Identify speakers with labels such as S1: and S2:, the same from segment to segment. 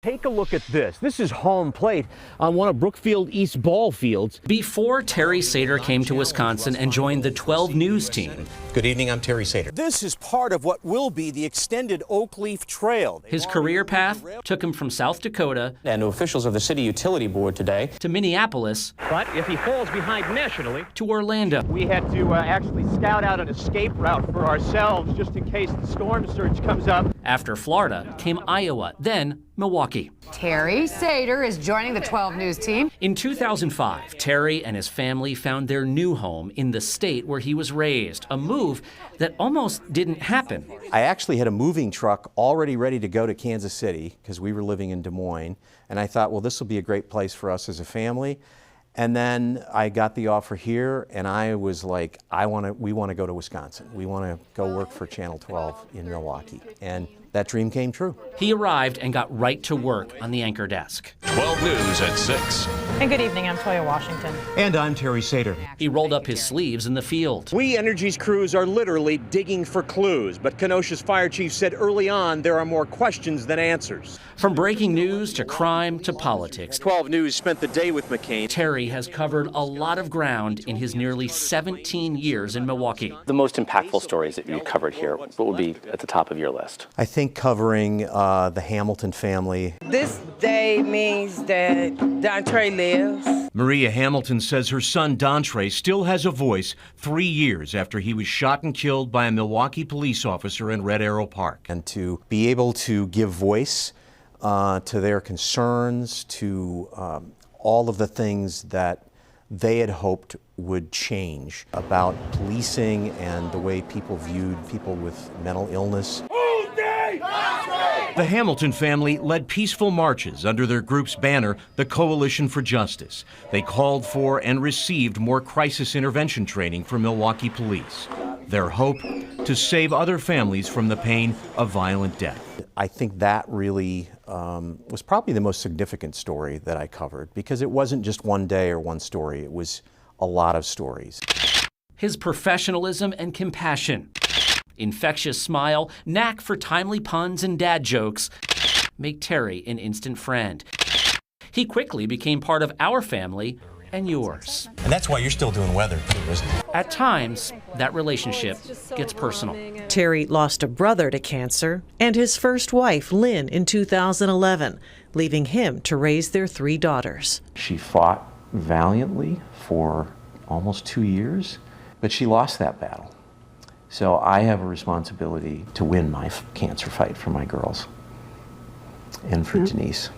S1: Take a look at this. This is home plate on one of Brookfield East ball fields.
S2: Before Terry Sater came to Wisconsin and joined the 12 News team.
S3: Good evening, I'm Terry Sater.
S1: This is part of what will be the extended Oakleaf Trail.
S2: His career path took him from South Dakota
S3: And to officials of the City Utility Board today.
S2: to Minneapolis
S4: But if he falls behind nationally,
S2: to Orlando.
S4: we had to actually scout out an escape route for ourselves just in case the storm surge comes up.
S2: After Florida came Iowa, then Milwaukee.
S5: Terry Sater is joining the 12 News team.
S2: In 2005, Terry and his family found their new home in the state where he was raised, a move that almost didn't happen.
S6: I actually had a moving truck already ready to go to Kansas City because we were living in Des Moines, and I thought, well, this will be a great place for us as a family. And then I got the offer here, and I was like, we want to go to Wisconsin. We want to go work for Channel 12 in Milwaukee. And that dream came true.
S2: He arrived and got right to work on the anchor desk.
S7: 12 News at 6.
S8: And good evening, I'm Toya Washington.
S6: And I'm Terry Sater.
S2: He rolled up his sleeves in the field.
S1: We Energy's crews are literally digging for clues, but Kenosha's fire chief said early on there are more questions than answers.
S2: From breaking news to crime to politics,
S1: 12 News spent the day with McCain.
S2: Terry has covered a lot of ground in his nearly 17 years in Milwaukee.
S9: The most impactful stories that you covered here, what would be at the top of your list?
S6: I think covering the Hamilton family.
S10: This day means that Dontre lives.
S11: Maria Hamilton says her son Dontre still has a voice 3 years after he was shot and killed by a Milwaukee police officer in Red Arrow Park.
S6: And to be able to give voice to their concerns, to all of the things that they had hoped would change about policing and the way people viewed people with mental illness.
S11: The Hamilton family led peaceful marches under their group's banner, the Coalition for Justice. They called for and received more crisis intervention training for Milwaukee police. Their hope, to save other families from the pain of violent death.
S6: I think that really was probably the most significant story that I covered, because it wasn't just one day or one story, it was a lot of stories.
S2: His professionalism and compassion, infectious smile, knack for timely puns and dad jokes make Terry an instant friend. He quickly became part of our family and yours.
S3: And that's why you're still doing weather, too, isn't it?
S2: At times, that relationship gets personal.
S8: Terry lost a brother to cancer and his first wife, Lynn, in 2011, leaving him to raise their 3 daughters.
S6: She fought valiantly for almost 2 years, but she lost that battle. So I have a responsibility to win my cancer fight for my girls and for Denise.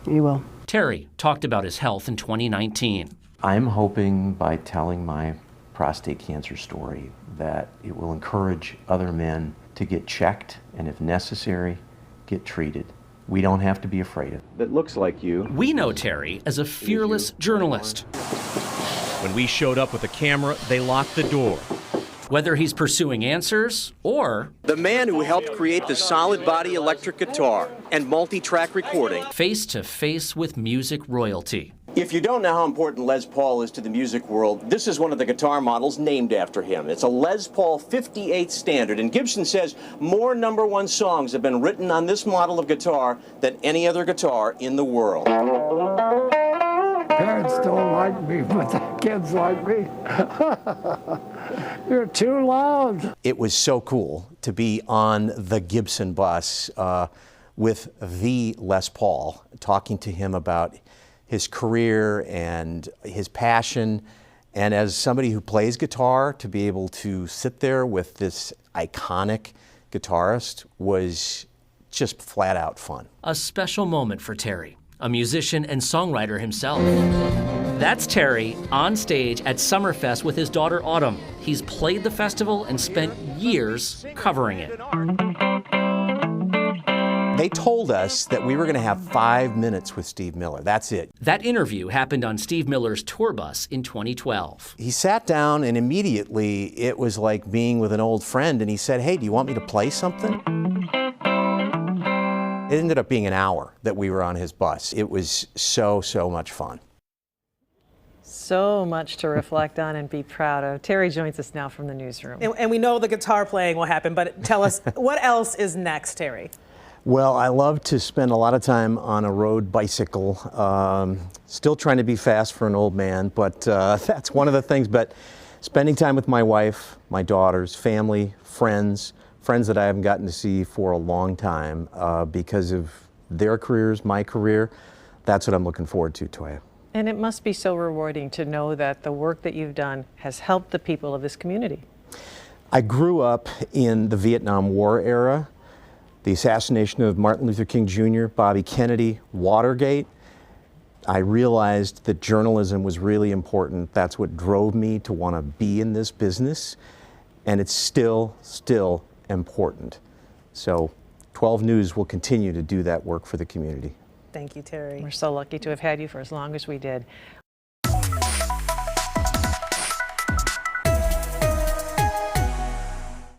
S8: You will.
S2: Terry talked about his health in 2019.
S6: I'm hoping by telling my prostate cancer story that it will encourage other men to get checked and, if necessary, get treated. We don't have to be afraid of it. That looks like you.
S2: We know Terry as a fearless journalist.
S11: When we showed up with a camera, they locked the door.
S2: Whether he's pursuing answers or
S1: The man who helped create the solid body electric guitar and multi-track recording.
S2: face to face with music royalty.
S1: If you don't know how important Les Paul is to the music world, this is one of the guitar models named after him. It's a Les Paul 58 Standard, and Gibson says more #1 songs have been written on this model of guitar than any other guitar in the world.
S10: Parents don't like me, but the kids like me. You're too loud.
S6: It was so cool to be on the Gibson bus with the Les Paul, talking to him about his career and his passion. And as somebody who plays guitar, to be able to sit there with this iconic guitarist was just flat out fun.
S2: A special moment for Terry, a musician and songwriter himself. That's Terry on stage at Summerfest with his daughter Autumn. He's played the festival and spent years covering it.
S6: They told us that we were going to have 5 minutes with Steve Miller. That's it.
S2: That interview happened on Steve Miller's tour bus in 2012.
S6: He sat down and immediately it was like being with an old friend, and he said, "Hey, do you want me to play something?" It ended up being an hour that we were on his bus. It was so much fun.
S8: So much to reflect on and be proud of. Terry joins us now from the newsroom.
S12: And we know the guitar playing will happen, but tell us, what else is next, Terry?
S6: Well, I love to spend a lot of time on a road bicycle. Still trying to be fast for an old man, but that's one of the things. But spending time with my wife, my daughters, family, friends that I haven't gotten to see for a long time because of their careers, my career, that's what I'm looking forward to, Toya.
S8: And it must be so rewarding to know that the work that you've done has helped the people of this community.
S6: I grew up in the Vietnam War era. The assassination of Martin Luther King Jr., Bobby Kennedy, Watergate. I realized that journalism was really important. That's what drove me to want to be in this business, and it's still important. So 12 News will continue to do that work for the community.
S8: Thank you, Terry. We're so lucky to have had you for as long as we did.